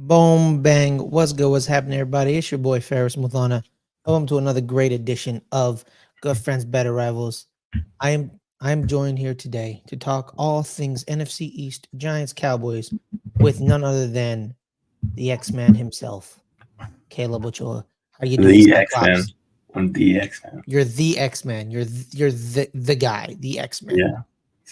Boom, bang. What's good? What's happening, everybody? It's your boy, Ferris Muthana. Welcome to another great edition of Good Friends, Better Rivals. I'm joined here today to talk all things NFC East, Giants, Cowboys, with none other than the X-Man himself, Caleb Ochoa. How you doing, The X Man. Cyclops? I'm the X Man. You're the X-Man. You're the guy, the X-Man. Yeah,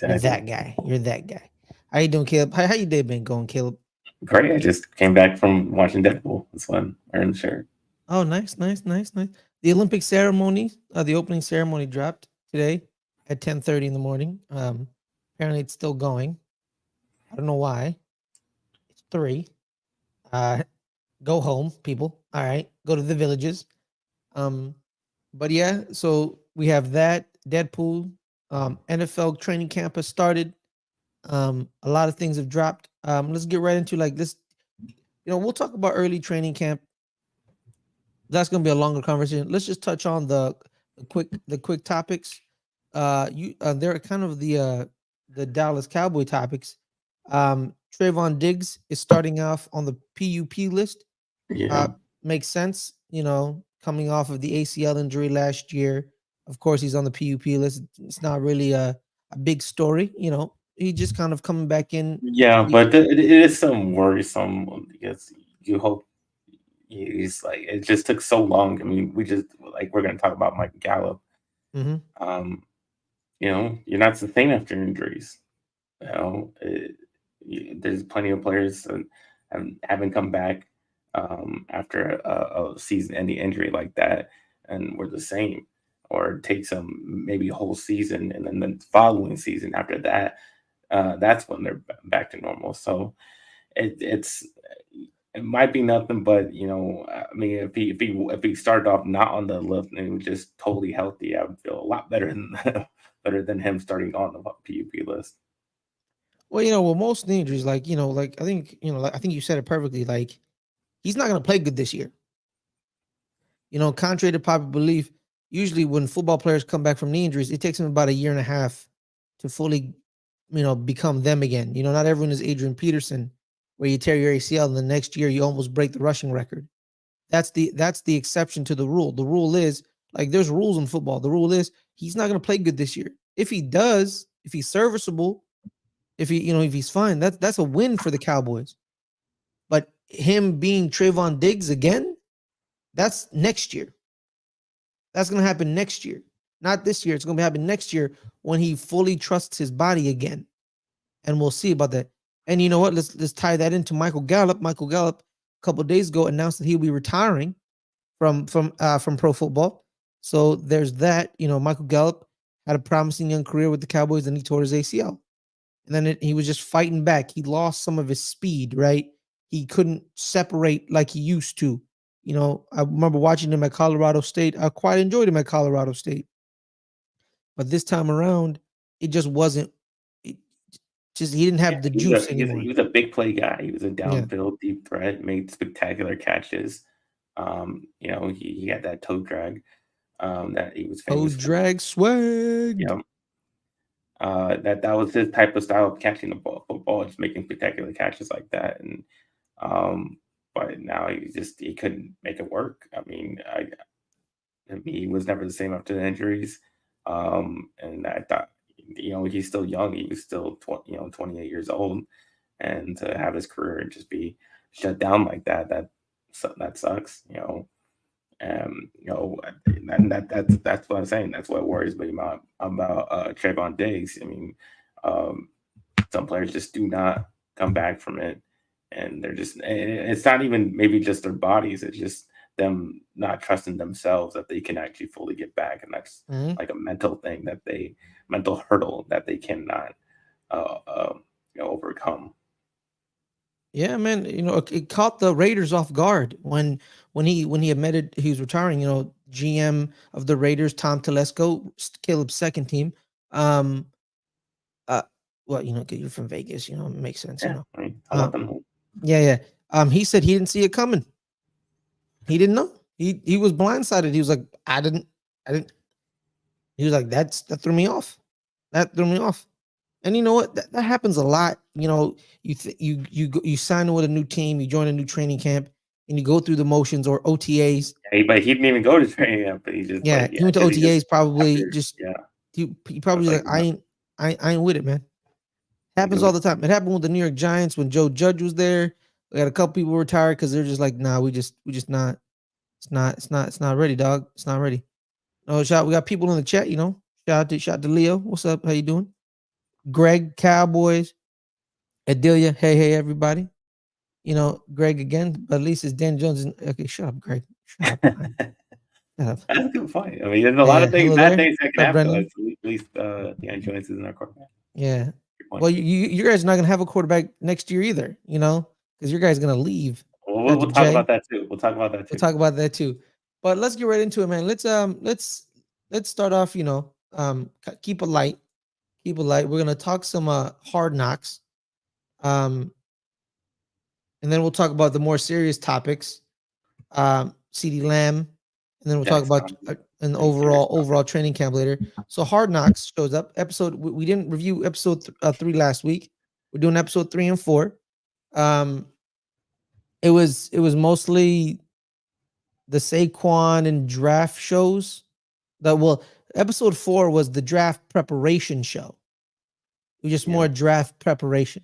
You're exactly. that guy. You're that guy. How you doing, Caleb? How your day been going, Caleb? Great. I just came back from watching Deadpool. That's why I'm wearing the shirt. Oh, nice, nice, nice, nice. The Olympic ceremony, the opening ceremony dropped today at 10:30 in the morning. Apparently it's still going. I don't know why. It's 3. Uh, go home, people. All right, go to the villages. Um, but yeah, so we have that Deadpool. NFL training camp has started. A lot of things have dropped. Let's get right into like this. We'll talk about early training camp. That's going to be a longer conversation. Let's just touch on the quick topics. They're kind of the Dallas Cowboy topics. Trayvon Diggs is starting off on the PUP list. Yeah. Makes sense, coming off of the ACL injury last year. Of course, he's on the PUP list. It's not really a big story, He just kind of coming back in. Yeah, but it is some worrisome because you hope he's like it just took so long. I mean, we're gonna talk about Mike Gallup. Mm-hmm. Um, you're not sustaining after injuries. There's plenty of players that haven't come back after a season-ending injury like that, and we're the same. Or take some maybe a whole season, and then the following season after that, that's when they're back to normal. So it might be nothing, but I mean, if he started off not on the list and he was just totally healthy, I would feel a lot better than better than him starting on the PUP list. Well, with most injuries, like I think, like I think you said it perfectly. Like he's not going to play good this year. Contrary to popular belief, usually when football players come back from knee injuries, it takes them about a year and a half to fully, become them again. Not everyone is Adrian Peterson, where you tear your ACL and the next year you almost break the rushing record. That's the exception to the rule. The rule is like there's rules in football. The rule is he's not going to play good this year. If he does, if he's serviceable, if he's fine, that's a win for the Cowboys. But him being Trayvon Diggs again, that's next year. That's gonna happen next year, not this year. It's gonna happen next year when he fully trusts his body again, and we'll see about that. And you know what? Let's tie that into Michael Gallup. Michael Gallup, a couple of days ago, announced that he'll be retiring from pro football. So there's that. Michael Gallup had a promising young career with the Cowboys, and he tore his ACL. And then he was just fighting back. He lost some of his speed, right? He couldn't separate like he used to. I remember watching him at Colorado State. I quite enjoyed him at Colorado State. But this time around, it just wasn't. It he didn't Yeah, have the juice he anymore. was a big play guy. He was a Yeah. downfield deep threat, made spectacular catches. He had that toe drag that he was Oh, famous for. drag You swag. know, that was his type of style of catching the football, just making spectacular catches like that. And um, but now he couldn't make it work. I mean, he was never the same after the injuries. And I thought, he's still young. He was still 28 years old, and to have his career just be shut down like that sucks. And that's what I'm saying. That's what worries me about Trayvon Diggs. I mean, um, some players just do not come back from it, and it's not even maybe just their bodies. It's just them not trusting themselves that they can actually fully get back, and that's Mhm. like a mental hurdle that they cannot uh, uh, overcome. Yeah, man. It caught the Raiders off guard when he admitted he was retiring. GM of the Raiders, Tom Telesco, Caleb's second team. Um, uh, well, 'cause you're from Vegas. It makes sense. Yeah, I mean, I Uh, let them know. yeah, yeah. He said he didn't see it coming. He didn't know. He was blindsided. He was like, I didn't. He was like, that threw me off. That threw me off. And you know what? That happens a lot. You know, you sign with a new team, you join a new training camp, and you go through the motions or OTAs. Hey, but he didn't even go to training camp. But he just Yeah, like yeah, he went to because he just OTAs probably after just yeah, he that's probably like like I ain't with it, man. Happens all the time. It happened with the New York Giants when Joe Judge was there. We had a couple people retired because they're just like, nah, we just not. It's not ready, dog. It's not ready. Oh, shout! We got people in the chat. You know, shout out to Leo. What's up? How you doing? Greg, Cowboys, Adelia. Hey, everybody. You know, Greg again, but at least it's Dan Jones. Okay, shut up, Greg. Shut up. Man. Shut up. that's a good point. I mean, there's a lot Yeah, of things, hello bad there. things that can What's up, happen. Brendan? At least the Jones isn't our quarterback. Yeah. Good point. Well, you guys are not gonna have a quarterback next year either. You know, because your guy's gonna leave. Well, Shout out to we'll talk Jay. about that too. We'll talk about that We'll too. talk about that too. But let's get right into it, man. Let's start off. You know, keep it light. Keep it light. We're gonna talk some hard knocks. Um, and then we'll talk about the more serious topics. CD Lamb, and then we'll talk Jack's about an and serious overall training camp later. So Hard Knocks shows up. Episode we didn't review episode 3 last week. We're doing episode 3 and 4. It was mostly the Saquon and draft shows. Episode 4 was the draft preparation show. It was just more draft preparation,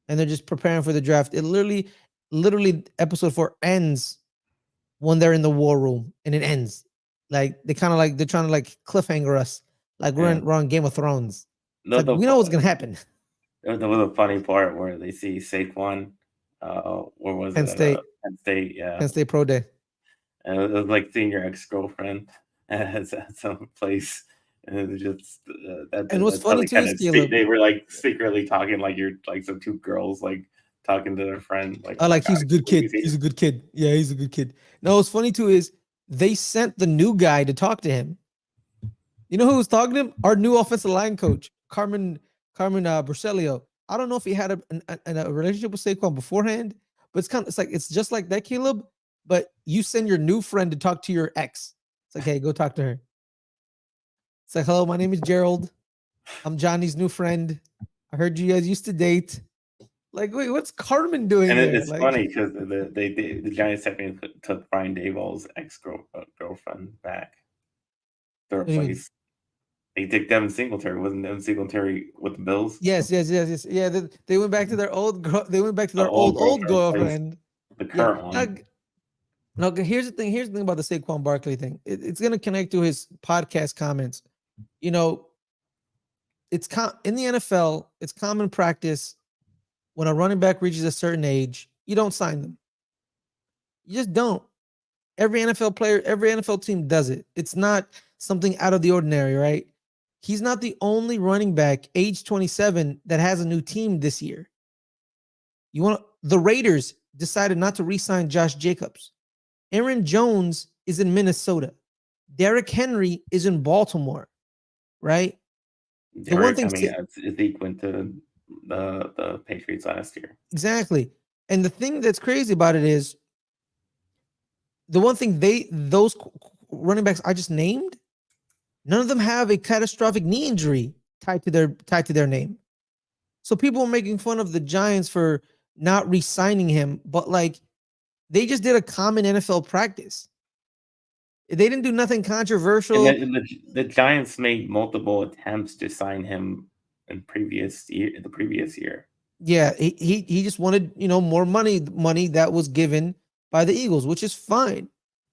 and they're just preparing for the draft. It literally, episode 4 ends when they're in the war room, and it ends like they're trying to like cliffhanger us, like we're on Game of Thrones. It's like we know what's gonna happen. There was a funny part where they see Saquon. Where was Penn it? State, Penn State, yeah. Penn State Pro Day. And it was like seeing your ex-girlfriend at some place, and it was just And what's that's how funny they too kind is of speak. Caleb. They were like secretly talking like you're like some two girls like talking to their friend. Like, oh my Like God, he's a good kid. He's a good kid. Yeah, he's a good kid. No, what's funny too is they sent the new guy to talk to him. You know who was talking to him? Our new offensive line coach, Carmen Bercelio. I don't know if he had a relationship with Saquon beforehand, but it's just like that, Caleb. But you send your new friend to talk to your ex. It's like, hey, go talk to her. It's like, hello, my name is Gerald. I'm Johnny's new friend. I heard you guys used to date. Like, wait, what's Carmen doing And there? it's Like, funny because the Giants technically took Brian Daboll's girlfriend back to replace. They took Devin Singletary. Wasn't Devin Singletary with the Bills? Yes. Yeah, they went back to their old They went back to their old girlfriend. The current one. Now, here's the thing. Here's the thing about the Saquon Barkley thing. It's going to connect to his podcast comments. You know, in the NFL, it's common practice when a running back reaches a certain age, you don't sign them. You just don't. Every NFL player, every NFL team does it. It's not something out of the ordinary, right? He's not the only running back age 27 that has a new team this year. The Raiders decided not to re-sign Josh Jacobs. Aaron Jones is in Minnesota. Derrick Henry is in Baltimore, right? Derek, it's equal to the Patriots last year. Exactly. And the thing that's crazy about it is the one thing those running backs I just named, none of them have a catastrophic knee injury tied to their name. So people are making fun of the Giants for not re-signing him, but like they just did a common NFL practice. They didn't do nothing controversial. And the Giants made multiple attempts to sign him in the previous year. Yeah, he just wanted, more money that was given by the Eagles, which is fine.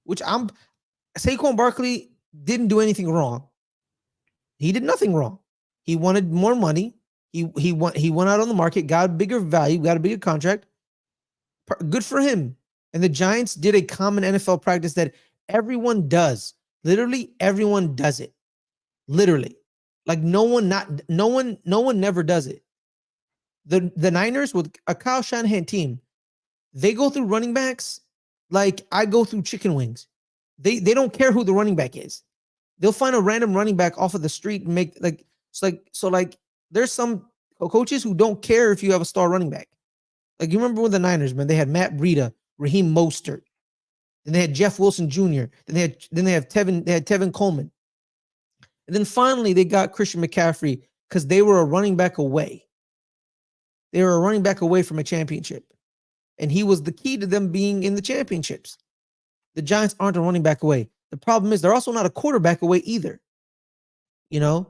Saquon Barkley didn't do anything wrong. He did nothing wrong. He wanted more money. He went out on the market, got a bigger value, got a bigger contract. Good for him. And the Giants did a common NFL practice that everyone does. Literally everyone does it. Literally. Like no one never does it. The Niners with a Kyle Shanahan team, they go through running backs like I go through chicken wings. They don't care who the running back is. They'll find a random running back off of the street and make there's some coaches who don't care if you have a star running back. Like you remember with the Niners, man, they had Matt Breida, Raheem Mostert, then they had Jeff Wilson Jr., then they had Tevin Coleman. And then finally they got Christian McCaffrey because they were a running back away. They were a running back away from a championship. And he was the key to them being in the championships. The Giants aren't a running back away. The problem is they're also not a quarterback away either. They're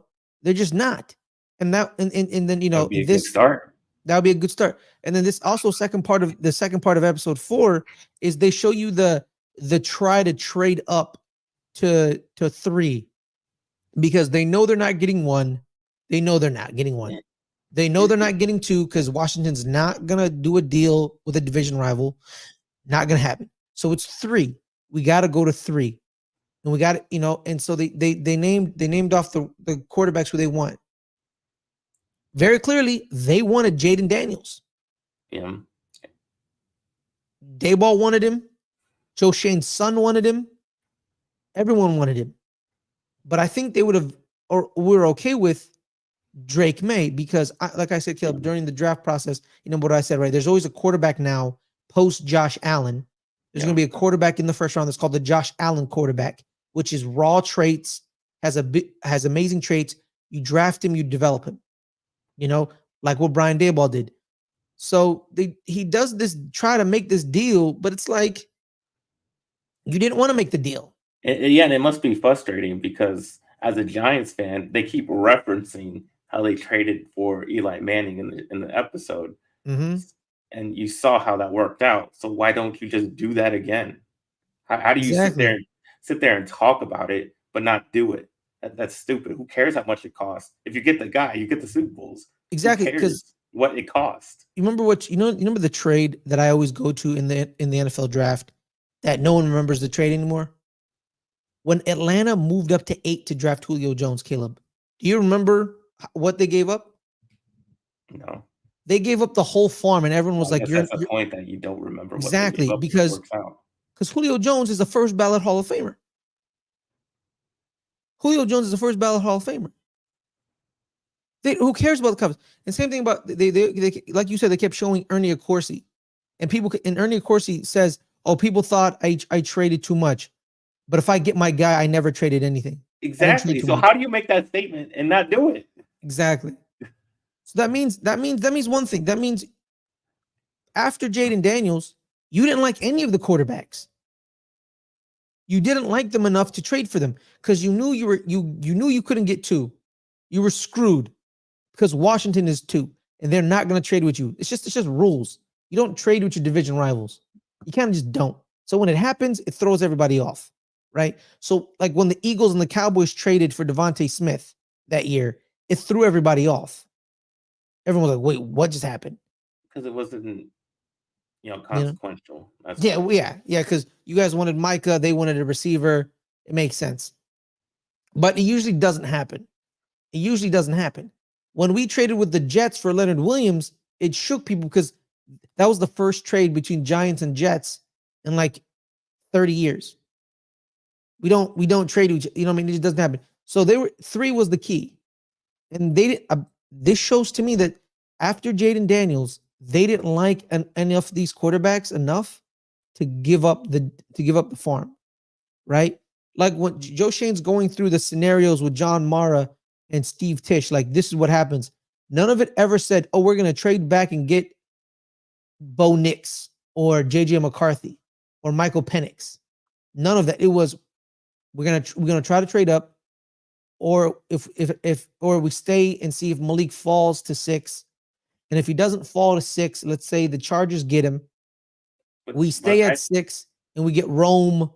just not. And then That would be a good start. That would be a good start. And then this also second part of episode 4 is they show you the try to trade up to 3 because they know they're not getting 1. They know they're not getting 1. They know they're not getting 2 because Washington's not gonna do a deal with a division rival. Not gonna happen. So it's 3. We got to go to 3, and we got to, and so they named off the quarterbacks who they want. Very clearly, they wanted Jaden Daniels. Yeah. Dayball wanted him. Joe Shane's son wanted him. Everyone wanted him. But I think they would have, or we're okay with Drake May because, like I said, Caleb, during the draft process, you know what I said, right? There's always a quarterback now post Josh Allen. There's going to be a quarterback in the first round that's called the Josh Allen quarterback, which is raw traits, has amazing traits. You draft him, you develop him. Like what Brian Daboll did. So he does this, try to make this deal, but it's like you didn't want to make the deal. And it must be frustrating because as a Giants fan, they keep referencing how they traded for Eli Manning in the episode. Mm-hmm. And you saw how that worked out. So why don't you just do that again? How do you sit there and talk about it, but not do it? That's stupid. Who cares how much it costs? If you get the guy, you get the Super Bowls. Exactly, because what it cost. You remember the trade that I always go to in the NFL draft that no one remembers the trade anymore? When Atlanta moved up to 8 to draft Julio Jones, Caleb, do you remember what they gave up? No. They gave up the whole farm, and everyone was like, "That's the point that you don't remember." Exactly, what they gave up because Julio Jones is a first ballot Hall of Famer. Julio Jones is a first ballot Hall of Famer. Who cares about the Cubs? And same thing about they like you said, they kept showing Ernie Accorsi, and Ernie Accorsi says, "Oh, people thought I traded too much, but if I get my guy, I never traded anything." Exactly. So how do you make that statement and not do it? Exactly. So that means one thing. That means after Jaden Daniels, you didn't like any of the quarterbacks. You didn't like them enough to trade for them because you knew you couldn't get 2. You were screwed because Washington is 2 and they're not going to trade with you. It's just rules. You don't trade with your division rivals. You kind of just don't. So when it happens, it throws everybody off, right? So like when the Eagles and the Cowboys traded for Devontae Smith that year, it threw everybody off. Everyone was like, "Wait, what just happened?" Because it wasn't, consequential. Because you guys wanted Micah, they wanted a receiver. It makes sense, but it usually doesn't happen. When we traded with the Jets for Leonard Williams, it shook people because that was the first trade between Giants and Jets in like 30 years. We don't trade, it just doesn't happen. So 3 was the key, and they did. This shows to me that after Jaden Daniels, they didn't like any of these quarterbacks enough to give up the farm, right? Like when Joe Shane's going through the scenarios with John Mara and Steve Tisch, like this is what happens. None of it ever said, "Oh, we're gonna trade back and get Bo Nix or JJ McCarthy or Michael Penix." None of that. It was we're gonna try to trade up. Or if we stay and see if Malik falls to 6, and if he doesn't fall to 6, let's say the Chargers get him, we stay at 6 and we get Rome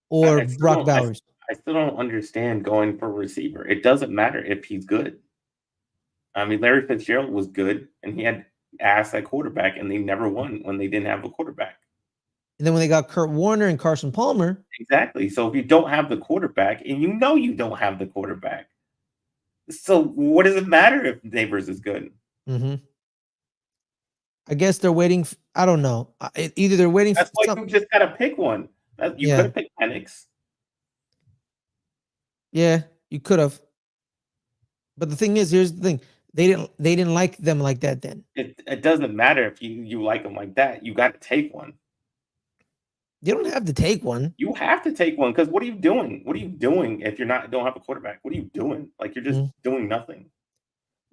or Brock Bowers. I still don't understand going for a receiver. It doesn't matter if he's good. I mean, Larry Fitzgerald was good, and he had ass at quarterback, and they never won when they didn't have a quarterback. And then when they got Kurt Warner and Carson Palmer. Exactly. So if you don't have the quarterback, and you don't have the quarterback, so what does it matter if Neighbors is good? Mm-hmm. I guess they're waiting. I don't know. Either they're waiting. That's why you just got to pick one. You could have picked Penix. Yeah, you could have. But the thing is, here's the thing. They didn't like them like that then. It doesn't matter if you like them like that. You got to take one. You don't have to take one. You have to take one because what are you doing? What are you doing if don't have a quarterback? What are you doing? Like you're just doing nothing.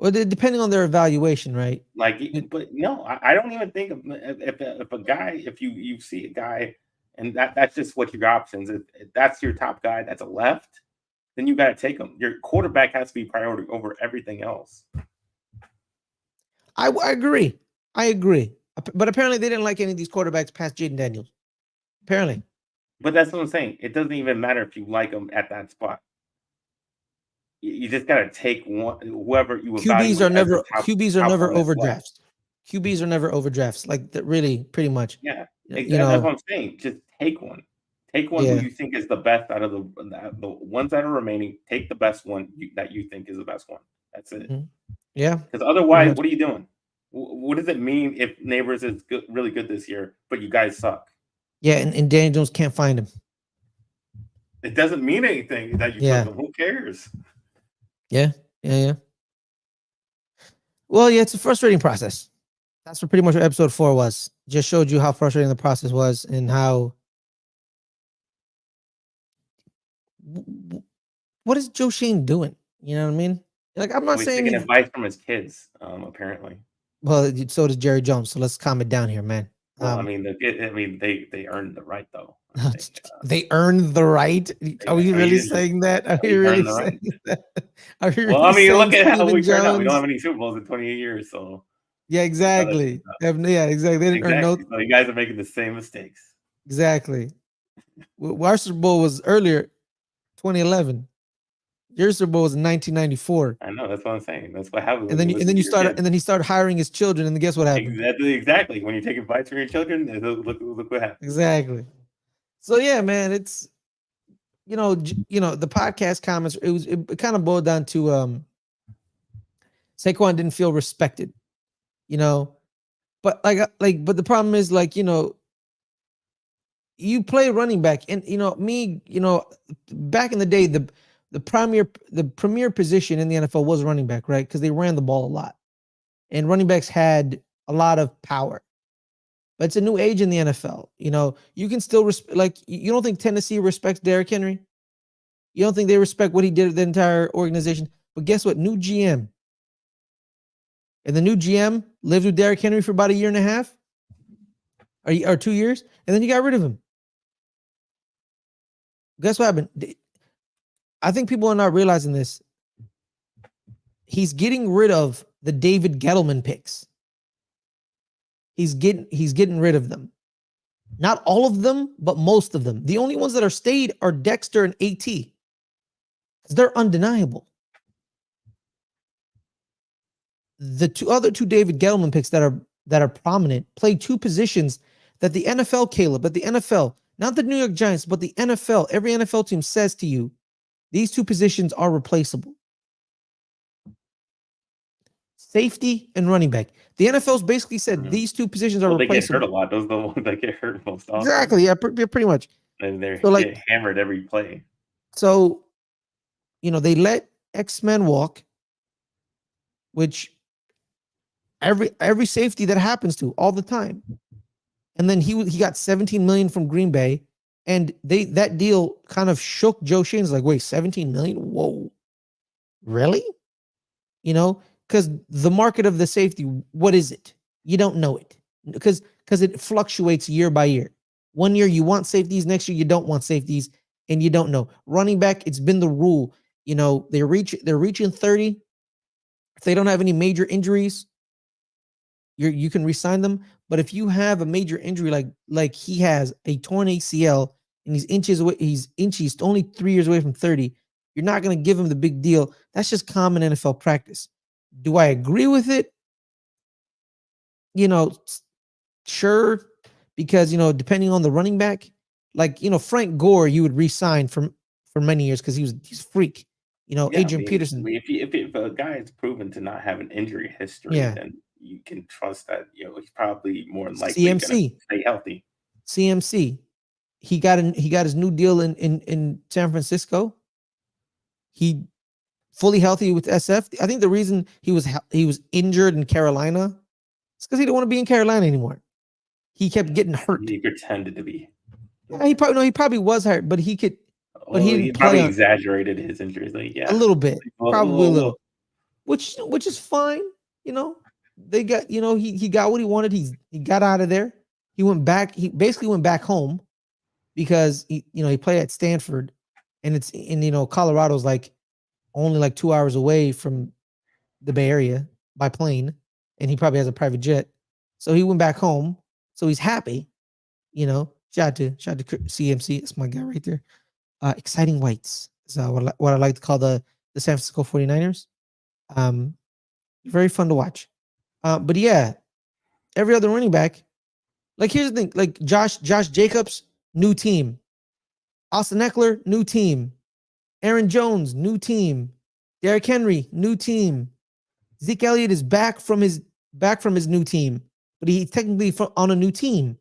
Well, depending on their evaluation, right? Like, but no, I don't even think if a guy, if you see a guy, and that's just what your options. If that's your top guy, that's a left, then you got to take him. Your quarterback has to be priority over everything else. I agree. I agree. But apparently they didn't like any of these quarterbacks past Jaden Daniels. Apparently. But that's what I'm saying. It doesn't even matter if you like him at that spot. You just got to take one, whoever you evaluate as the top one that's left. overdrafts. QBs are never overdrafts. Like really, pretty much. Yeah, You that's know. what I'm saying. Just take one. Take one who you think is the best out of the ones that are remaining. Take the best one that you think is the best one. That's it. Yeah. Because otherwise, what are you doing? What does it mean if Neighbors is good, really good this year, but you guys suck? Yeah, and Daniel Jones can't find him. It doesn't mean anything that you took him. Who cares? Yeah. Well, yeah, it's a frustrating process. That's what pretty much what episode 4 was. Just showed you how frustrating the process was and how. What is Joe Shane doing? You know what I mean? Like, I'm not saying he's taking advice from his kids, apparently. Well, so does Jerry Jones. So let's calm it down here, man. Well, I mean, they earned the right, though. They earned the right. Are we really saying that? Are we really saying that? Well, I mean, look at how we turned out. We don't have any Super Bowls in 28 years, so yeah, exactly. Yeah, exactly. They didn't earn no. So you guys are making the same mistakes. Exactly. Our Super Bowl was earlier, 2011. Your Super Bowl was in 1994. I know, that's what I'm saying. That's what happened. And then he started hiring his children, and then guess what happened? Exactly. When you take advice from your children, look what happened. Exactly. So yeah, man, it's the podcast comments. It kind of boiled down to Saquon didn't feel respected, but but the problem is you play running back, and back in the day the premier position in the NFL was running back, right? Because they ran the ball a lot, and running backs had a lot of power. But it's a new age in the NFL. You can still you don't think Tennessee respects Derrick Henry? You don't think they respect what he did to the entire organization? But guess what? New GM. And the new GM lived with Derrick Henry for about a year and a half or 2 years, and then you got rid of him. Guess what happened? I think people are not realizing this. He's getting rid of the David Gettleman picks. He's getting rid of them. Not all of them, but most of them. The only ones that are stayed are Dexter and AT. Because they're undeniable. The other two David Gettleman picks that are prominent play two positions that the NFL, Caleb, but the NFL, not the New York Giants, but the NFL, every NFL team says to you, these two positions are replaceable. Safety and running back. The NFL's basically said these two positions are replaceable. They get hurt a lot. Those are the ones that get hurt most often. Exactly. Yeah, pretty much. And they're get hammered every play. So, they let X-Men walk, which every safety that happens to all the time. And then he got $17 million from Green Bay, and that deal kind of shook Joe Shane's like, wait, $17 million? Whoa, really? Because the market of the safety, what is it? You don't know it because it fluctuates year by year. 1 year you want safeties, next year you don't want safeties, and you don't know. Running back, it's been the rule. They're reaching 30. If they don't have any major injuries, you can re-sign them. But if you have a major injury like he has, a torn ACL, and he's inches away, he's only 3 years away from 30, you're not going to give him the big deal. That's just common NFL practice. Do I agree with it? Sure, because depending on the running back, Frank Gore, you would re-sign for many years because he's a freak. Adrian Peterson. If a guy is proven to not have an injury history, then you can trust that he's probably more likely going to stay healthy. CMC, he got his new deal in San Francisco. He fully healthy with SF. I think the reason he was injured in Carolina is because he didn't want to be in Carolina anymore. He kept getting hurt. He pretended to be. Yeah, he probably was hurt, but he could. But he probably exaggerated his injuries. A little bit, probably a little. which is fine. You know, they got he got what he wanted. He got out of there. He went back. He basically went back home because he played at Stanford, and it's in Colorado's like only like 2 hours away from the Bay Area by plane, and he probably has a private jet. So he went back home. So he's happy. Shout out to CMC. That's my guy right there. Exciting whites is what I like to call the San Francisco 49ers. Very fun to watch. But yeah, every other running back. Like here's the thing. Like Josh Jacobs, new team. Austin Eckler, new team. Aaron Jones, new team. Derrick Henry, new team. Zeke Elliott is back from his new team, but he's technically on a new team.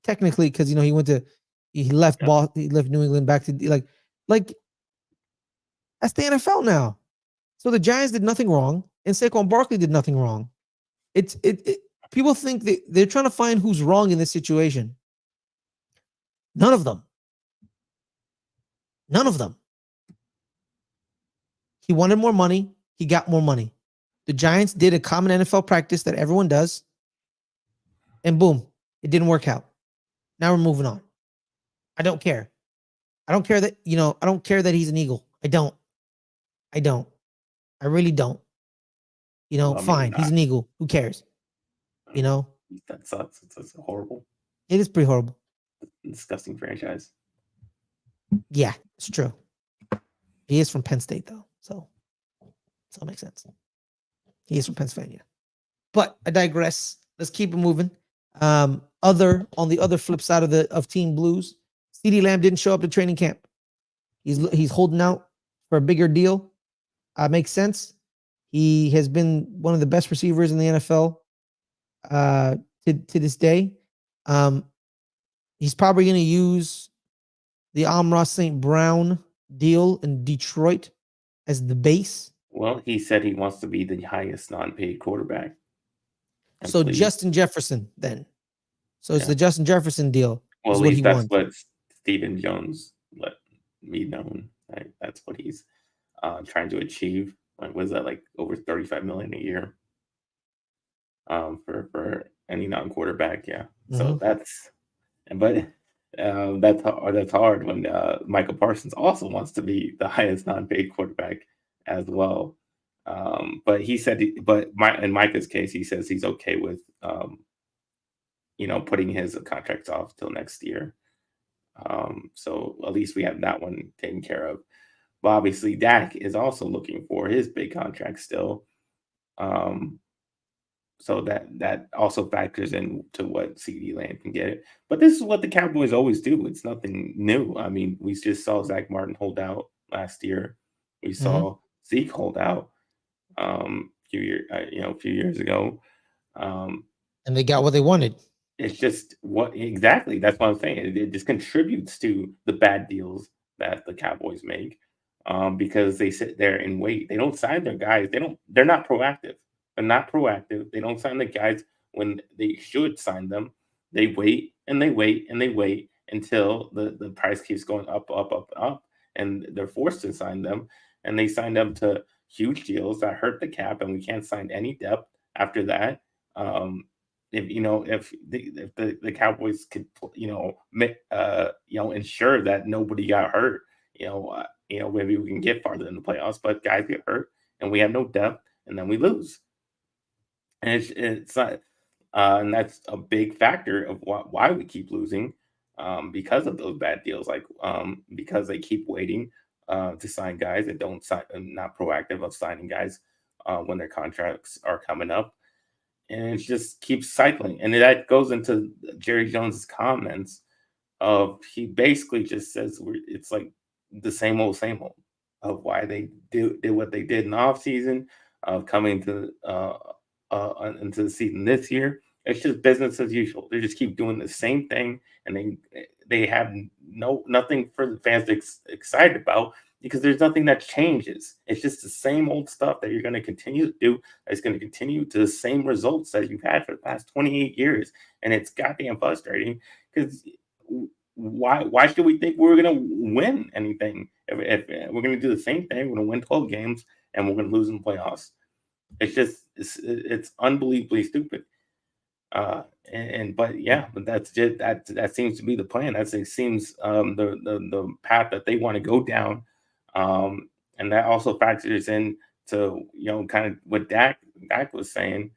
Technically because he left he left New England back to like that's the NFL now. So the Giants did nothing wrong, and Saquon Barkley did nothing wrong. It people think they're trying to find who's wrong in this situation. None of them. None of them. He wanted more money. He got more money. The Giants did a common NFL practice that everyone does. And boom, it didn't work out. Now we're moving on. I don't care. I don't care that, I don't care that he's an Eagle. I don't. I really don't. Fine. He's an Eagle. Who cares? That sucks. It's horrible. It is pretty horrible. Disgusting franchise. Yeah, it's true. He is from Penn State, though. So it makes sense. He is from Pennsylvania. But I digress. Let's keep it moving. On the other flip side of Team Blues, CeeDee Lamb didn't show up to training camp. He's holding out for a bigger deal. Makes sense. He has been one of the best receivers in the NFL to this day. He's probably going to use the Amon-Ra St. Brown deal in Detroit as the base. Well, he said he wants to be the highest non-paid quarterback. So please. Justin Jefferson then. So it's the Justin Jefferson deal. Well, at least that's what Stephen Jones let me know. Right? That's what he's trying to achieve. Like, was that like over $35 million a year for any non-quarterback? Yeah. Mm-hmm. So that's hard when Michael Parsons also wants to be the highest non-paid quarterback as well. But he said, in Micah's case, he says he's okay with, putting his contracts off till next year. So at least we have that one taken care of. But obviously, Dak is also looking for his big contract still. So that also factors into what CeeDee Lamb can get. But this is what the Cowboys always do. It's nothing new. I mean, we just saw Zach Martin hold out last year. We saw Zeke hold out a few years ago. And they got what they wanted. It's just exactly. That's what I'm saying. It just contributes to the bad deals that the Cowboys make because they sit there and wait. They don't sign their guys. They're not proactive. They're not proactive. They don't sign the guys when they should sign them. They wait and they wait and they wait until the price keeps going up, and they're forced to sign them. And they sign them to huge deals that hurt the cap, and we can't sign any depth after that. If the Cowboys could, ensure that nobody got hurt, maybe we can get farther in the playoffs. But guys get hurt, and we have no depth, and then we lose. And it's not, and that's a big factor of why we keep losing, because of those bad deals. Like because they keep waiting to sign guys and don't sign, and not proactive of signing guys when their contracts are coming up. And it just keeps cycling. And that goes into Jerry Jones's comments of, he basically just says it's like the same old of why they did what they did in the offseason, of coming to into the season this year. It's just business as usual. They just keep doing the same thing, and they have nothing for the fans to excited about, because there's nothing that changes. It's just the same old stuff that you're going to continue to do. It's going to continue to the same results that you've had for the past 28 years. And it's goddamn frustrating, because why should we think we're going to win anything? If we're going to do the same thing, we're going to win 12 games and we're going to lose in the playoffs. It's unbelievably stupid. But yeah, but that's just that seems to be the plan. It seems the path that they want to go down, and that also factors in to kind of what Dak was saying.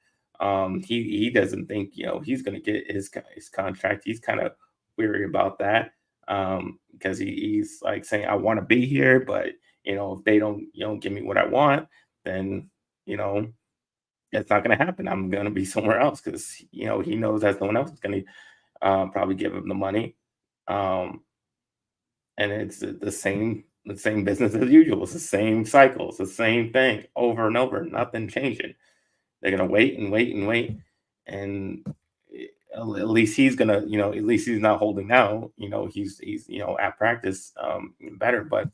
He doesn't think he's going to get his contract. He's kind of weary about that because he's like saying I want to be here, but if they don't give me what I want, then it's not going to happen. I'm going to be somewhere else because he knows that no one else is going to probably give him the money, and it's the same business as usual. It's the same cycle. It's the same thing over and over. Nothing changing. They're going to wait and wait and wait, and at least he's gonna at least he's not holding out. He's at practice better, but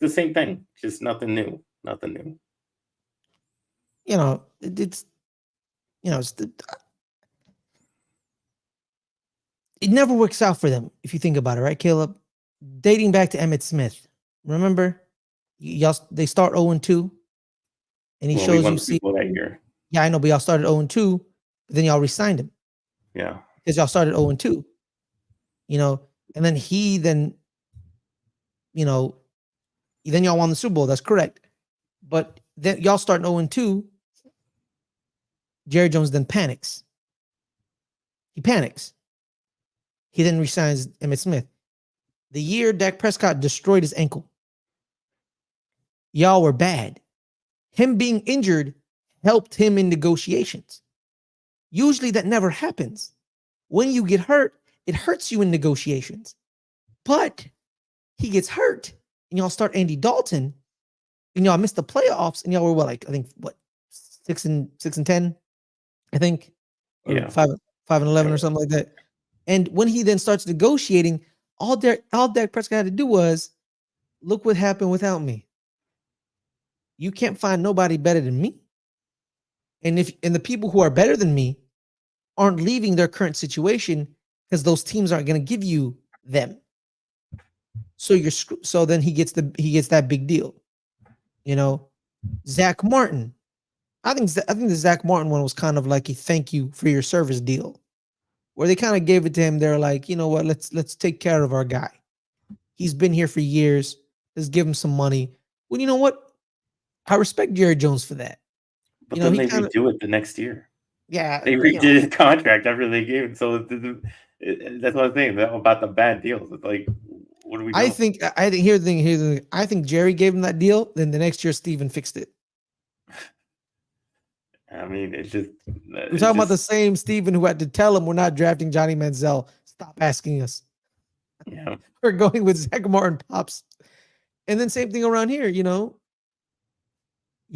the same thing. Just nothing new. Nothing new. It's it never works out for them if you think about it, right, Caleb? Dating back to Emmitt Smith, remember? They start 0-2, and he shows you see that year. Yeah, I know, but y'all started 0-2, but then y'all re-signed him. Yeah, because y'all started 0-2, and then then y'all won the Super Bowl. That's correct, but then y'all start 0-2. Jerry Jones then panics. He panics. He then resigns Emmitt Smith. The year Dak Prescott destroyed his ankle, y'all were bad. Him being injured helped him in negotiations. Usually that never happens. When you get hurt, it hurts you in negotiations. But he gets hurt, and y'all start Andy Dalton, and y'all missed the playoffs, and y'all were I think 6-10, I think, or 5-11 or something like that. And when he then starts negotiating, all Dak Prescott had to do was, look what happened without me. You can't find nobody better than me. And the people who are better than me aren't leaving their current situation because those teams aren't going to give you them. So then he gets that big deal. Zach Martin. I think the Zach Martin one was kind of like a thank you for your service deal, where they kind of gave it to him. They're like, you know what, let's take care of our guy. He's been here for years. Let's give him some money. Well, you know what? I respect Jerry Jones for that. But then they redo it the next year. Yeah, they redid his contract after they gave it. So that's what I'm saying about the bad deals. It's like, what are we doing? I think here's the thing. I think Jerry gave him that deal. Then the next year, Steven fixed it. I mean, we're talking about the same Steven who had to tell him we're not drafting Johnny Manziel. Stop asking us. Yeah, we're going with Zach Martin pops, and then same thing around here. You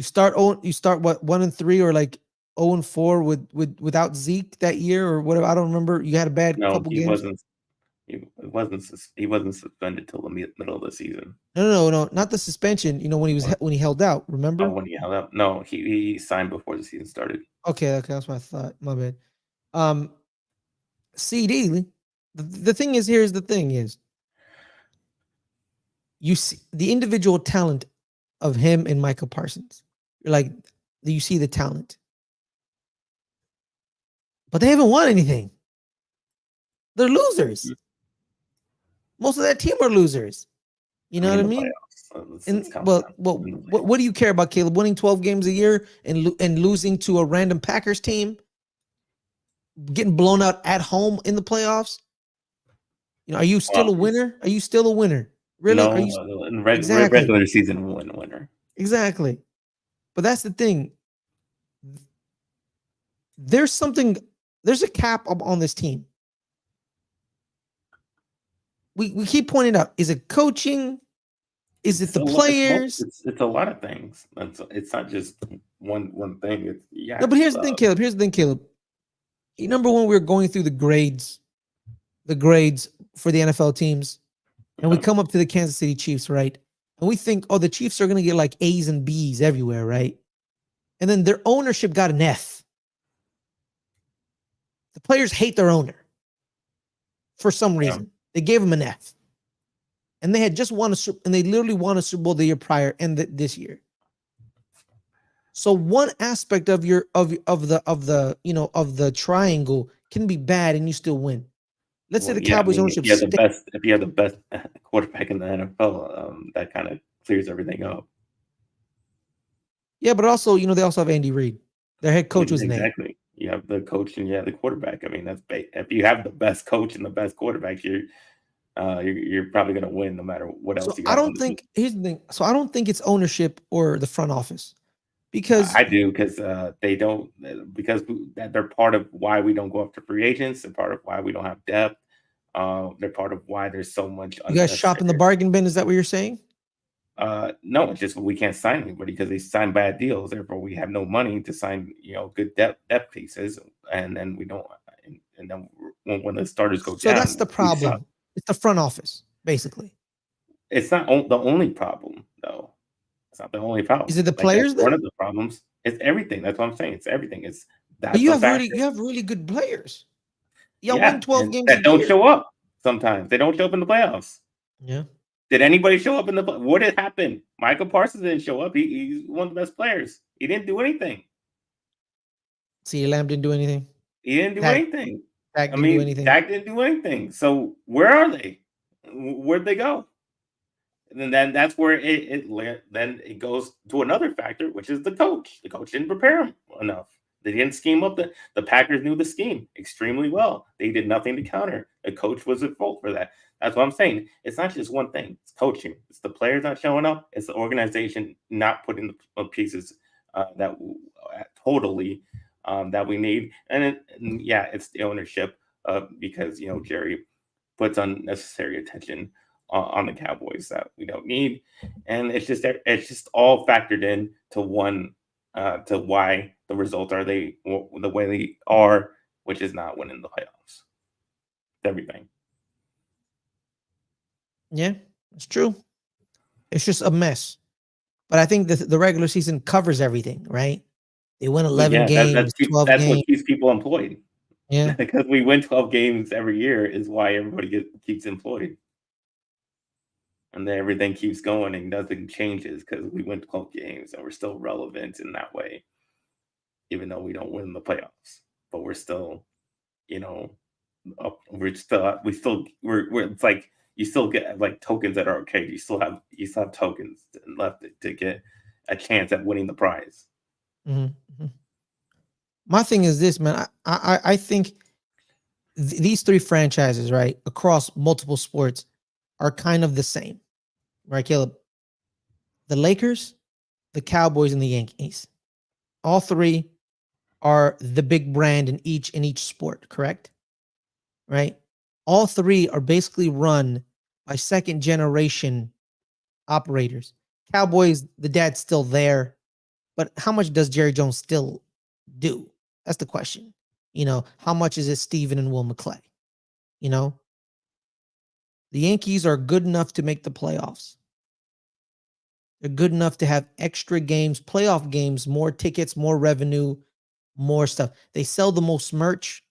start 1-3 or like 0-4 without Zeke that year or whatever. I don't remember. You had a bad couple games. He wasn't suspended till the middle of the season. No, not the suspension. When he held out. Remember? When he held out? No, he signed before the season started. Okay, that's what I thought. My bad. CD. The thing is, here's the thing: is you see the individual talent of him and Michael Parsons. You're like, you see the talent, but they haven't won anything. They're losers. Most of that team are losers. You know what I mean? What do you care about, Caleb? Winning 12 games a year and losing to a random Packers team, getting blown out at home in the playoffs? Are you still a winner? Are you still a winner? Really? No, in regular season winner. Exactly. But that's the thing. There's a cap on this team. We keep pointing out, is it coaching? Is it the players? It's a lot of things. It's not just one thing. No, but here's the thing, Caleb. You remember when we were going through the grades for the NFL teams, and we come up to the Kansas City Chiefs, right? And we think, the Chiefs are going to get like A's and B's everywhere, right? And then their ownership got an F. The players hate their owner for some reason. They gave him an F. And they had just won and they literally won a Super Bowl the year prior and this year. So one aspect of your of the of the triangle can be bad and you still win. Let's say Well, the yeah, I Cowboys mean, ownership stay. if you have the best quarterback in the NFL, that kind of clears everything up. Yeah, but also, they also have Andy Reid. Their head coach was named. Exactly. You have the coach and you have the quarterback. I mean, if you have the best coach and the best quarterback, you're probably going to win no matter what else So you I have on don't the team. think here's the thing. So I don't think it's ownership or the front office because I do because they don't because they're part of why we don't go after free agents. They're part of why we don't have depth. They're part of why there's so much you guys shop in the unnecessary. bargain bin. Is that what you're saying? No, it's just we can't sign anybody because they sign bad deals. Therefore, we have no money to sign good depth pieces, and then we don't. And then when the starters go So that's down, the we suck. problem. It's the front office, basically. It's not the only problem, though. It's not the only Is it problem. the Like that's players one then? of the problems. It's everything. That's what I'm saying. It's everything. But That's a factor. you have really good players. Y'all win Yeah, 12 and games a that don't year. show up sometimes. They don't show up in the playoffs. Yeah. Did anybody show up in the? What did happen? Michael Parsons didn't show up. He's one of the best players. He didn't do anything. CeeDee Lamb didn't do anything. He didn't do Dak, anything. Dak I didn't do mean, anything. Dak didn't do anything. So where are they? Where'd they go? And then that's where then it goes to another factor, which is the coach. The coach didn't prepare him enough. They didn't scheme up the Packers knew the scheme extremely well. They did nothing to counter. The coach was at fault for that. That's what I'm saying. It's not just one thing. It's coaching. It's the players not showing up. It's the organization not putting the pieces that totally that we need. And yeah, it's the ownership because Jerry puts unnecessary attention on the Cowboys that we don't need, and it's just all factored in to one to why the results are the way they are, which is not winning the playoffs. Everything. Yeah, it's true. It's just a mess. But I think the regular season covers everything, right? They win But 11 yeah, games, 12 that's what games. keeps people employed Yeah. because we win 12 games every year is why everybody keeps employed. And then everything keeps going and nothing changes because we win 12 games and we're still relevant in that way, even though we don't win the playoffs. But we're still, you know, we're it's like you still get like tokens that are okay. You still have tokens left to get a chance at winning the prize. Mm-hmm. My thing is this, man. I think these three franchises, right, across multiple sports, are kind of the same, right, Caleb? The Lakers, the Cowboys, and the Yankees. All three are the big brand in each sport, correct? Right? All three are basically run by second generation operators. Cowboys, the dad's still there, but how much does Jerry Jones still do? That's the question. How much is it Steven and Will McClay? You know, the Yankees are good enough to make the playoffs. They're good enough to have extra games, playoff games, more tickets, more revenue, more stuff. They sell the most merch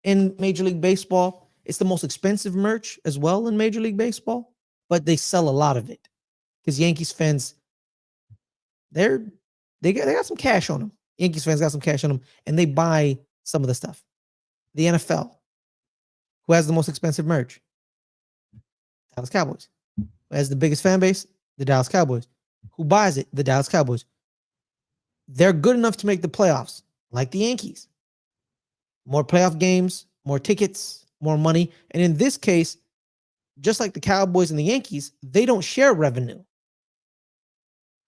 in Major League Baseball. It's the most expensive merch as well in Major League Baseball, but they sell a lot of it because Yankees fans, they're they got some cash on them. Yankees fans got some cash on them, and they buy some of the stuff. The NFL, who has the most expensive merch? Dallas Cowboys. Who has the biggest fan base? The Dallas Cowboys. Who buys it? The Dallas Cowboys. They're good enough to make the playoffs, like the Yankees. More playoff games, more tickets, more money. And in this case, just like the Cowboys and the Yankees, they don't share revenue.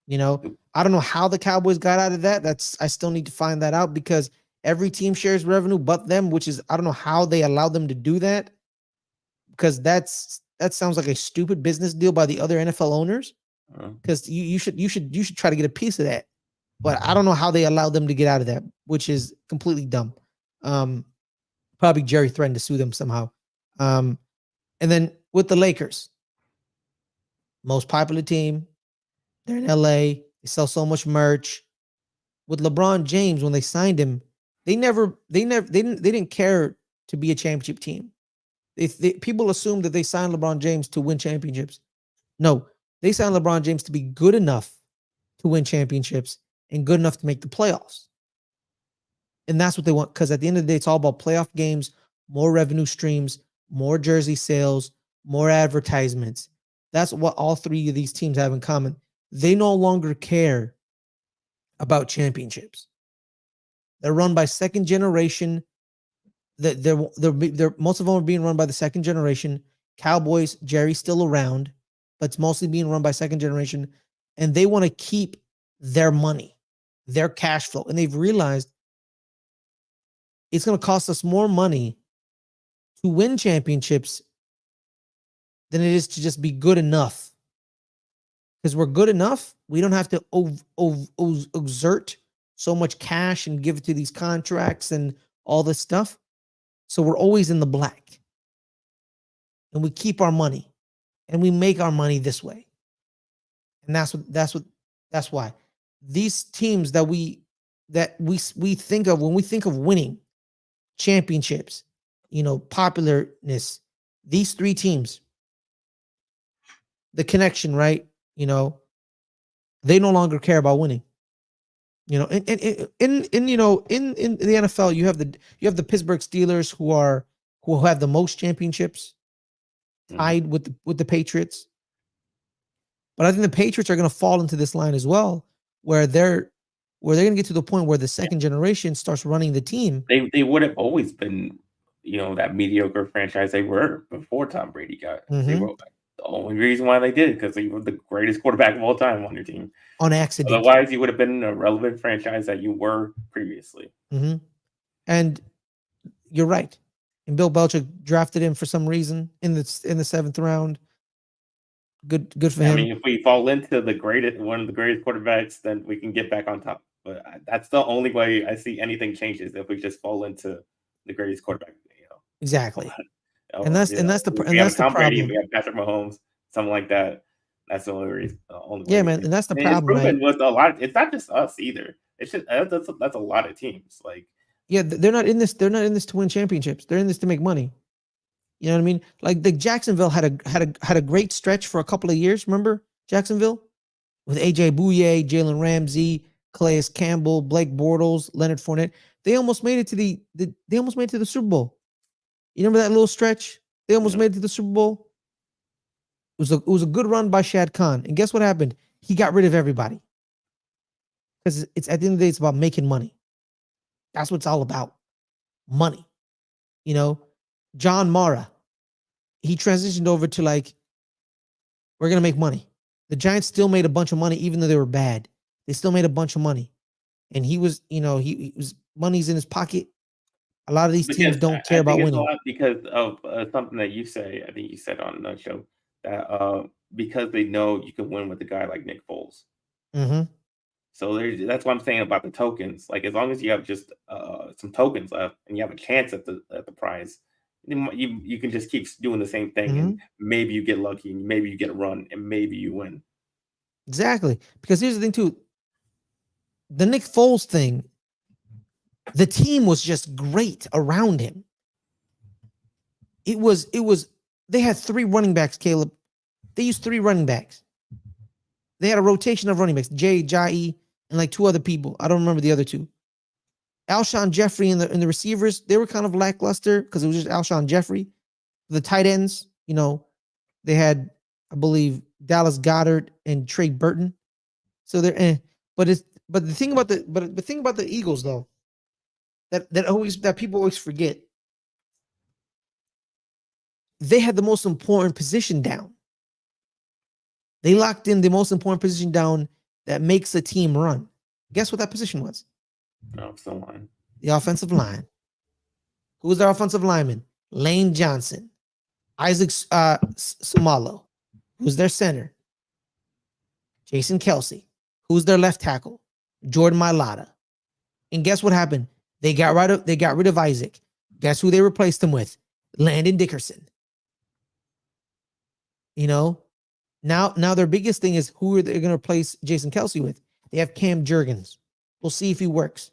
I don't know how the Cowboys got out of that. I still need to find that out because every team shares revenue but them, which is I don't know how they allow them to do that because that sounds like a stupid business deal by the other NFL owners because you should try to get a piece of that. But I don't know how they allowed them to get out of that, which is completely dumb. Probably Jerry threatened to sue them somehow. And then with the Lakers, most popular team, they're in LA. They sell so much merch. With LeBron James, when they signed him, they didn't care to be a championship team. People assume that they signed LeBron James to win championships. No, they signed LeBron James to be good enough to win championships and good enough to make the playoffs. And that's what they want, because at the end of the day, it's all about playoff games, more revenue streams, more jersey sales, more advertisements. That's what all three of these teams have in common. They no longer care about championships. They're run by second generation. They're most of them are being run by the second generation. Cowboys, Jerry's still around, but it's mostly being run by second generation, and they want to keep their money, their cash flow, and they've realized it's going to cost us more money to win championships than it is to just be good enough. Because we're good enough, we don't have to exert so much cash and give it to these contracts and all this stuff. So we're always in the black. And we keep our money. And we make our money this way. And that's why. These teams that we think of when we think of winning championships, popularness, these three teams, the connection, right? They no longer care about winning. In the NFL, you have the Pittsburgh Steelers who have the most championships, tied with the Patriots. But I think the Patriots are going to fall into this line as well, where they're going to get to the point where the second generation starts running the team. They would have always been, that mediocre franchise they were before Tom Brady got. They were the only reason why they did it because they were the greatest quarterback of all time on your team. On accident. Otherwise, you would have been a relevant franchise that you were previously. And you're right. And Bill Belichick drafted him for some reason in the 7th round. Good for him. I mean, if we fall into one of the greatest quarterbacks, then we can get back on top. But that's the only way I see anything changes, if we just fall into the greatest quarterback. Exactly. And that's the problem. We have Patrick Mahomes, something like that. That's the only reason. Yeah, man, and that's the problem. It's proven with a lot. It's not just us either. It's just that's a lot of teams. They're not in this. They're not in this to win championships. They're in this to make money. You know what I mean? Like the Jacksonville had a great stretch for a couple of years. Remember Jacksonville with AJ Bouye, Jalen Ramsey, Calais Campbell, Blake Bortles, Leonard Fournette. They almost made it to the Super Bowl. You remember that little stretch? They almost made it to the Super Bowl. It was a good run by Shad Khan. And guess what happened? He got rid of everybody. Because it's at the end of the day, it's about making money. That's what it's all about. Money. John Mara, he transitioned over to we're going to make money. The Giants still made a bunch of money, even though they were bad. They still made a bunch of money. And he was, he was, money's in his pocket. A lot of these teams don't care about winning. A lot because of something that you say. I think you said on the show that because they know you can win with a guy like Nick Foles. So that's what I'm saying about the tokens. As long as you have just some tokens left and you have a chance at the prize, you can just keep doing the same thing, and maybe you get lucky, and maybe you get a run, and maybe you win. Exactly, because here's the thing too. The Nick Foles thing. The team was just great around him. It was, they had 3 running backs, Caleb. They used 3 running backs. They had a rotation of running backs, Jai, and 2 other people. I don't remember the other 2. Alshon Jeffrey and the receivers, they were kind of lackluster because it was just Alshon Jeffrey. The tight ends, they had, I believe, Dallas Goedert and Trey Burton. So they're But the thing about the Eagles though, that people always forget, they had the most important position down. They locked in the most important position down that makes a team run. Guess what that position was? The offensive line. Who was their offensive lineman? Lane Johnson. Isaac Somalo. Who's their center? Jason Kelsey. Who's their left tackle? Jordan Mailata. And guess what happened? They got rid of Isaac. Guess who they replaced him with? Landon Dickerson. Now their biggest thing is who are they going to replace Jason Kelsey with? They have Cam Jurgens. We'll see if he works.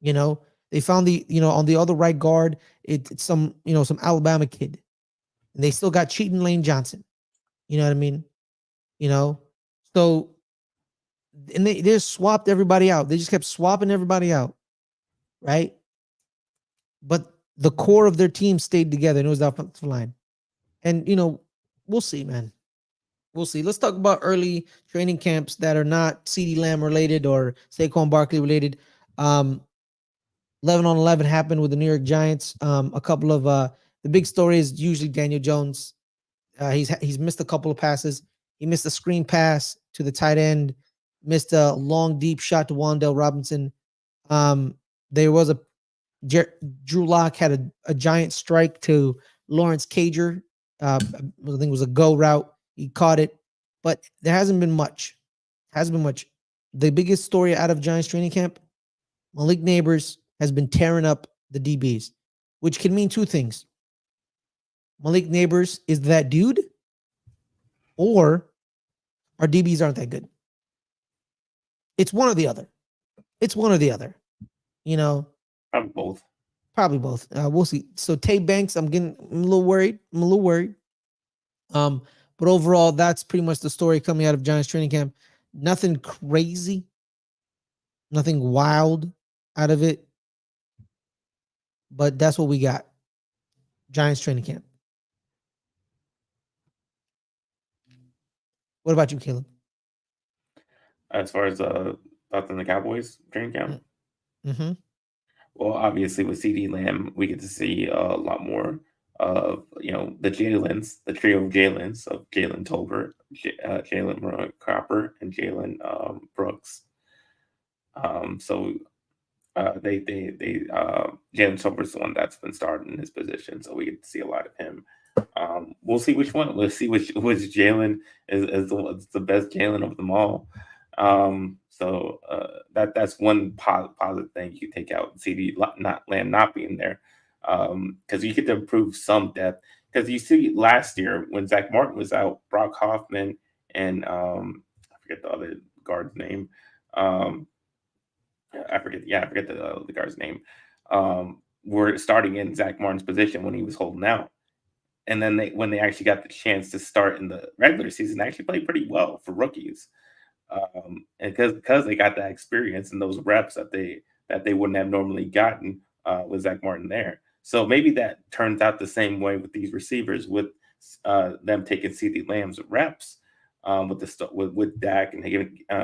They found on the other right guard, it's some Alabama kid. And they still got Cheaton Lane Johnson. You know what I mean? So and they just swapped everybody out. They just kept swapping everybody out, right? But the core of their team stayed together, and it was the offensive line. And we'll see, man. We'll see. Let's talk about early training camps that are not CeeDee Lamb related or Saquon Barkley related. 11-on-11 happened with the New York Giants. A couple of the big story is usually Daniel Jones. He's missed a couple of passes. He missed a screen pass to the tight end, missed a long deep shot to Wan'Dale Robinson. There was Drew Lock had a giant strike to Lawrence Cager. I think it was a go route. He caught it, but there hasn't been much. Hasn't been much. The biggest story out of Giants training camp, Malik Neighbors has been tearing up the DBs, which can mean two things. Malik Neighbors is that dude, or our DBs aren't that good. It's one or the other. It's one or the other. Probably both. Probably both. We'll see. So Tay Banks, I'm a little worried. But overall, that's pretty much the story coming out of Giants training camp. Nothing crazy, nothing wild out of it. But that's what we got. Giants training camp. What about you, Caleb? As far as thoughts on the Cowboys training camp? Mm-hmm. Well, obviously with CeeDee Lamb, we get to see a lot more of the Jalen's, the trio of Jalen's of Jalen Tolbert, Jalen Cropper, and Jalen Brooks. So they Jalen Tolbert's the one that's been starting in his position, so we get to see a lot of him. We'll see which one. We'll see which Jalen is the best Jalen of them all. So that's one positive thing you take out. CeeDee Lamb not being there, because you get to improve some depth. Because you see last year when Zach Martin was out, Brock Hoffman and I forget the other guard's name. I forget the guard's name. Were starting in Zach Martin's position when he was holding out. And then when they actually got the chance to start in the regular season, they actually played pretty well for rookies. And because they got that experience and those reps that they wouldn't have normally gotten with Zach Martin there. So maybe that turns out the same way with these receivers, with them taking CeeDee Lamb's reps with Dak, and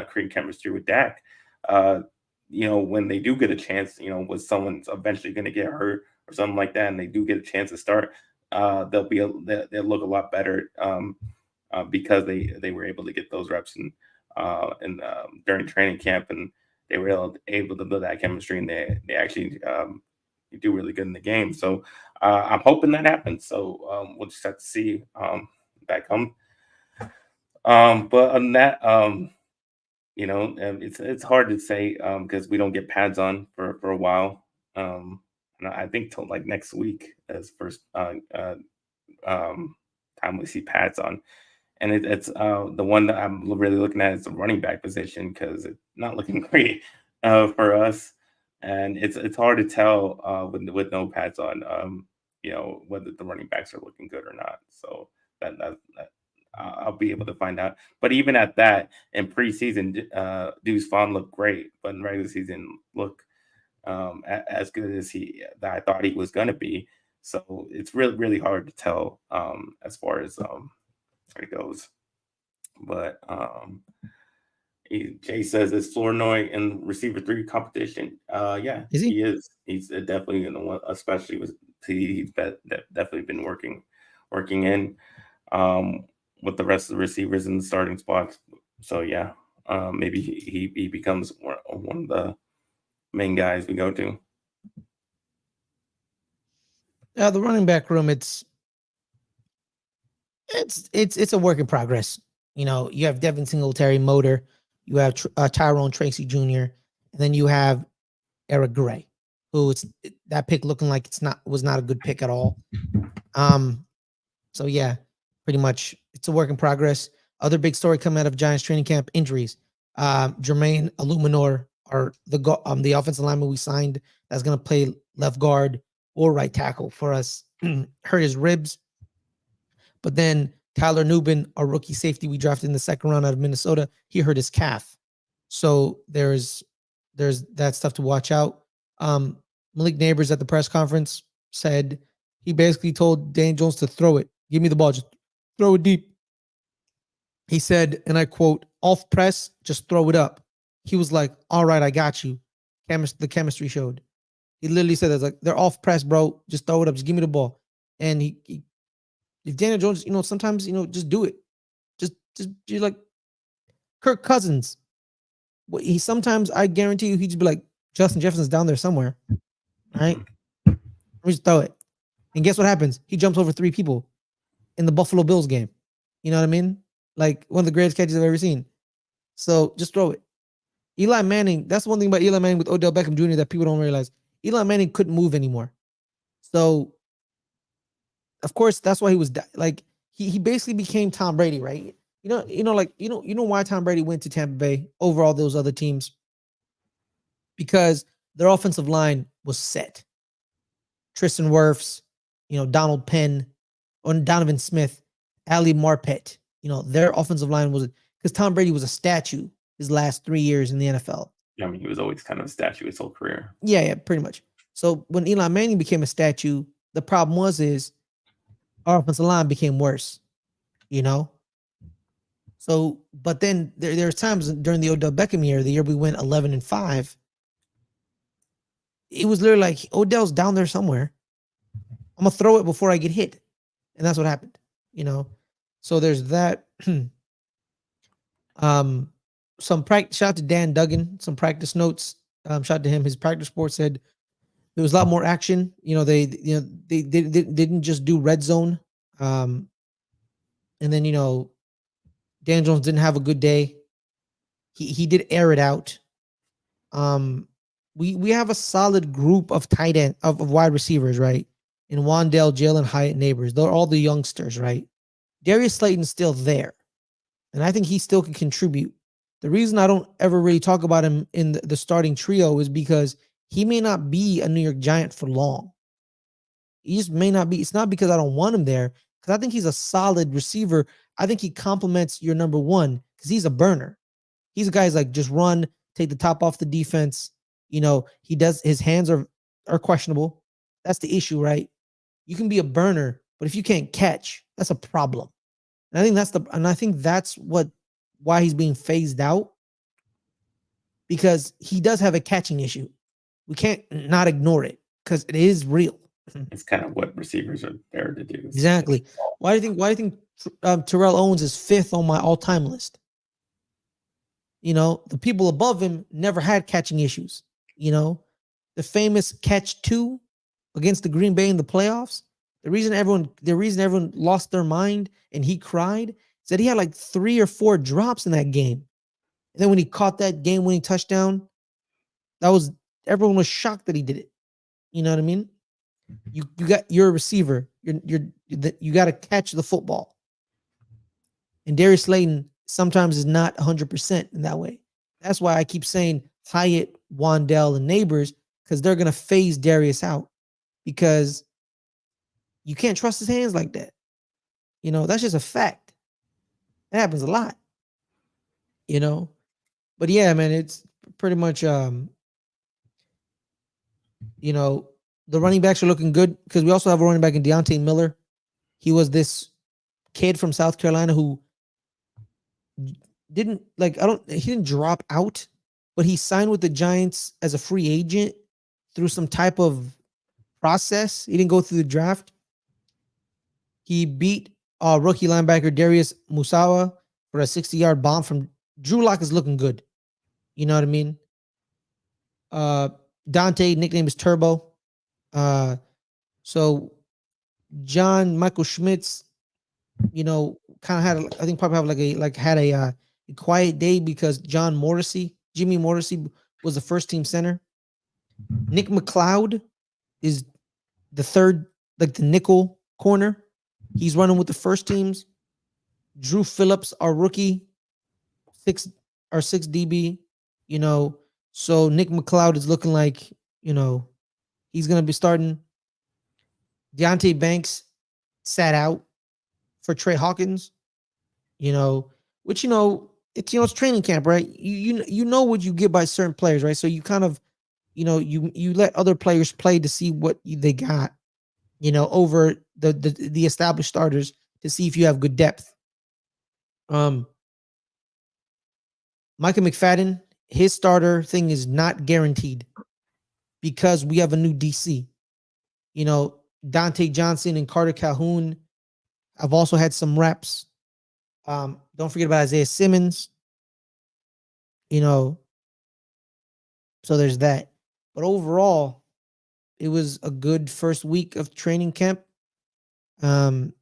creating chemistry with Dak. When they do get a chance, when someone's eventually going to get hurt or something like that, and they do get a chance to start, they'll look a lot better because they were able to get those reps during training camp, and they were able to build that chemistry, and they actually do really good in the game. So I'm hoping that happens. So we'll just have to see that come. But on that, it's hard to say because we don't get pads on for a while. And I think till like next week as first time we see pads on. And it's the one that I'm really looking at is the running back position, because it's not looking great for us. And it's hard to tell with no pads on, whether the running backs are looking good or not. So that I'll be able to find out. But even at that, in preseason, Deuce Vaughn looked great, but in regular season look as good as that I thought he was going to be. So it's really, really hard to tell as far as it goes. But Jay says it's Flournoy in receiver 3 competition. Yeah, Is he? He is. He's definitely in the one, especially he's definitely been working in with the rest of the receivers in the starting spots. So yeah, maybe he becomes one of the main guys we go to. The running back room, it's a work in progress. You have Devin Singletary, Motor, you have Tyrone Tracy Jr., and then you have Eric Gray, who that pick looking like was not a good pick at all. So yeah, pretty much it's a work in progress. Other big story coming out of Giants training camp: injuries. Jermaine Illuminor, the offensive lineman we signed that's going to play left guard or right tackle for us, hurt his ribs. But then Tyler Nubin, our rookie safety we drafted in the second round out of Minnesota, he hurt his calf. So there's that stuff to watch out. Malik Neighbors at the press conference said he basically told Daniel Jones to throw it. Give me the ball, just throw it deep. He said, and I quote, off press, just throw it up. He was like, all right, I got you. The chemistry showed. He literally said that, like, they're off press, bro. Just throw it up. Just give me the ball. And if Daniel Jones, sometimes, just do it. Just you're like Kirk Cousins. He sometimes, I guarantee you, he'd just be like, Justin Jefferson's down there somewhere, right? We just throw it. And guess what happens? He jumps over 3 people in the Buffalo Bills game. You know what I mean? Like one of the greatest catches I've ever seen. So just throw it. Eli Manning, that's one thing about Eli Manning with Odell Beckham Jr. that people don't realize. Eli Manning couldn't move anymore. So, of course, that's why he was like, he basically became Tom Brady, right? You know why Tom Brady went to Tampa Bay over all those other teams? Because their offensive line was set. Tristan Wirfs, Donald Penn, or Donovan Smith, Ali Marpet. Their offensive line was, because Tom Brady was a statue his last 3 years in the NFL. Yeah, I mean, he was always kind of a statue his whole career. Yeah, pretty much. So when Eli Manning became a statue, the problem is our offensive line became worse. So, but then there's times during the Odell Beckham year, the year we went 11-5, it was literally like, Odell's down there somewhere. I'm gonna throw it before I get hit, and that's what happened. So there's that. Some practice. Shout out to Dan Duggan. Some practice notes. Shout out to him. His practice report said there was a lot more action. They didn't just do red zone. And then Dan Jones didn't have a good day. He did air it out. We have a solid group of tight end of wide receivers, right? In Wandale, Jalen Hyatt, Neighbors. They're all the youngsters, right? Darius Slayton's still there, and I think he still can contribute. The reason I don't ever really talk about him in the starting trio is because he may not be a New York Giant for long. He just may not be. It's not because I don't want him there, because I think he's a solid receiver. I think he complements your number one because he's a burner. He's a guy who's like, just run, take the top off the defense. He does, his hands are questionable. That's the issue, right? You can be a burner, but if you can't catch, that's a problem. And I think that's why he's being phased out, because he does have a catching issue. We can't not ignore it because it is real. It's kind of what receivers are there to do. Exactly. Why do you think Terrell Owens is 5th on my all-time list? The people above him never had catching issues. The famous catch 2 against the Green Bay in the playoffs. The reason everyone lost their mind and he cried is that he had like 3 or 4 drops in that game. And then when he caught that game-winning touchdown, everyone was shocked that he did it. You know what I mean? You're a receiver. You got to catch the football. And Darius Slayton sometimes is not 100% in that way. That's why I keep saying Hyatt, Wandale, and Neighbors, because they're gonna phase Darius out, because you can't trust his hands like that. That's just a fact. That happens a lot. But yeah, man, it's pretty much the running backs are looking good, because we also have a running back in Deontay Miller. He was this kid from South Carolina who didn't he didn't drop out, but he signed with the Giants as a free agent through some type of process. He didn't go through the draft. He beat rookie linebacker Darius Musawa for a 60-yard bomb from Drew Lock. Is looking good. You know what I mean? Dante, nickname is Turbo. So John Michael Schmitz, kind of had, I think probably had a quiet day, because Jimmy Morrissey was the first team center. Nick McLeod is the third, the nickel corner. He's running with the first teams. Drew Phillips, our rookie, 6 DB. So Nick McLeod is looking like, he's gonna be starting. Deontay Banks sat out for Trey Hawkins, which it's it's training camp, right? You know what you get by certain players, right? So you kind of you let other players play to see what they got, over the established starters to see if you have good depth. Um, Micah McFadden, his starter thing is not guaranteed because we have a new DC. Dante Johnson and Carter Calhoun have also had some reps. Don't forget about Isaiah Simmons. You know, so there's that. But overall, it was a good first week of training camp. Um,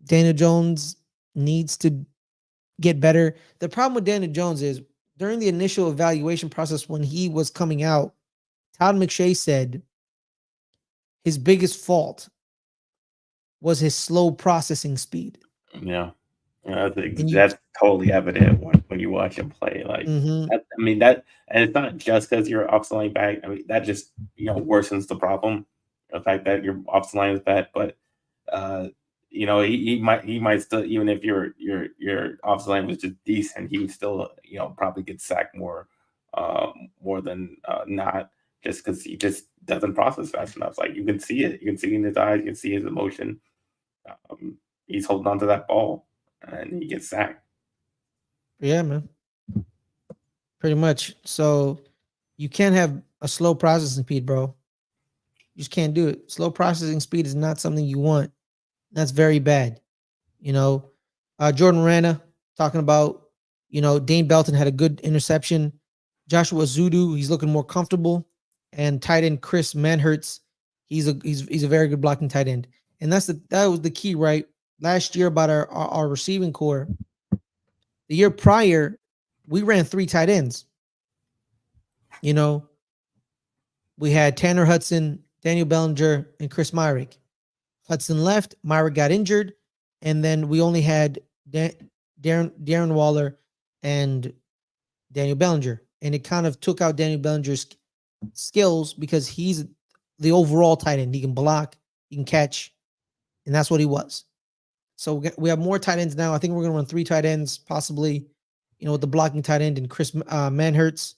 Daniel Jones needs to get better. The problem with Daniel Jones is during the initial evaluation process when he was coming out, Todd McShay said his biggest fault was his slow processing speed. Yeah. I think And you, that's totally evident when you watch him play. Like, mm-hmm, I mean that, and it's not just because you're offensive line back. I mean that just worsens the problem. The fact that your offensive line is bad, but uh, he might still, even if your offensive line was just decent, he would still probably get sacked more than not, just because he just doesn't process fast enough. Like, you can see it, you can see it in his eyes, you can see his emotion. Um, he's holding on to that ball and he gets sacked. yeah, man, pretty much. So you can't have a slow processing speed, bro. You just can't do it. Slow processing speed is not something you want. That's very bad. You know, Jordan Rana talking about, Dane Belton had a good interception. Joshua Zudu, he's looking more comfortable. And tight end Chris Manhertz, he's a very good blocking tight end. And that was the key, right? Last year about our receiving core. The year prior, we ran 3 tight ends. We had Tanner Hudson, Daniel Bellinger, and Chris Myrick. Hudson left, Myrick got injured, and then we only had Darren Waller and Daniel Bellinger. And it kind of took out Daniel Bellinger's skills because he's the overall tight end. He can block, he can catch, and that's what he was. So we have more tight ends now. I think we're going to run 3 tight ends, possibly, with the blocking tight end and Chris Manhertz.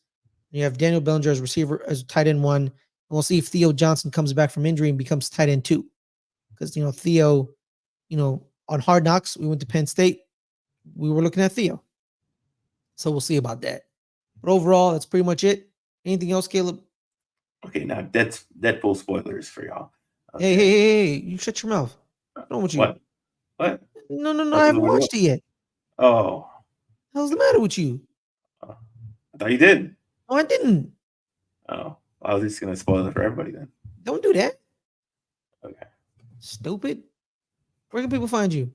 You have Daniel Bellinger as receiver, as tight end 1. And we'll see if Theo Johnson comes back from injury and becomes tight end 2. Because, Theo, on Hard Knocks, we went to Penn State. We were looking at Theo. So we'll see about that. But overall, that's pretty much it. Anything else, Caleb? Okay, now that's Deadpool spoilers for y'all. Okay. Okay. Hey, you shut your mouth. What's wrong with you? What? No, I Nothing haven't watched it yet. Oh. What's the matter with you? I thought you did. No, I didn't. Oh, I was just gonna spoil it for everybody then. Don't do that. Okay. Stupid. Where can people find you?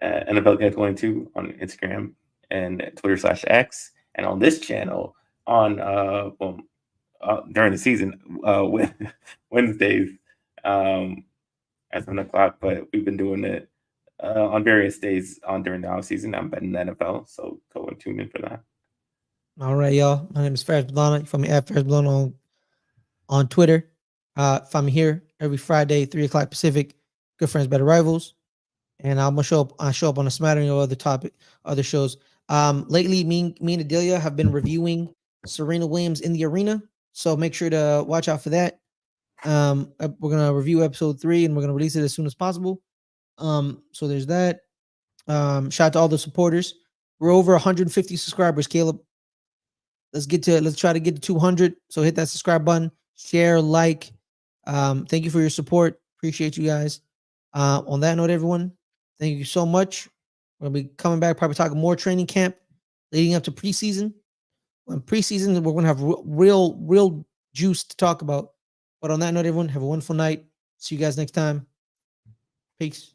NFL Guy 22 on Instagram and Twitter/X, and on this channel on during the season Wednesdays at 7:00. But we've been doing it on various days during the off season. I'm betting the NFL, so go and tune in for that. All right, y'all. My name is Ferris Blana. You find me at Ferris Blana on Twitter. Find me here every Friday, 3:00 Pacific. Good Friends, Better Rivals. And I'm gonna show up. I show up on a smattering of other shows. Lately, me and Adelia have been reviewing Serena Williams in the Arena, so make sure to watch out for that. We're gonna review episode 3, and we're gonna release it as soon as possible. So there's that. Shout out to all the supporters. We're over 150 subscribers, Caleb. Let's try to get to 200. So hit that subscribe button, share, like. Thank you for your support. Appreciate you guys. On that note, everyone, thank you so much. We'll be coming back, probably talking more training camp leading up to preseason. When preseason, we're going to have real juice to talk about. But on that note, everyone, have a wonderful night. See you guys next time. Peace.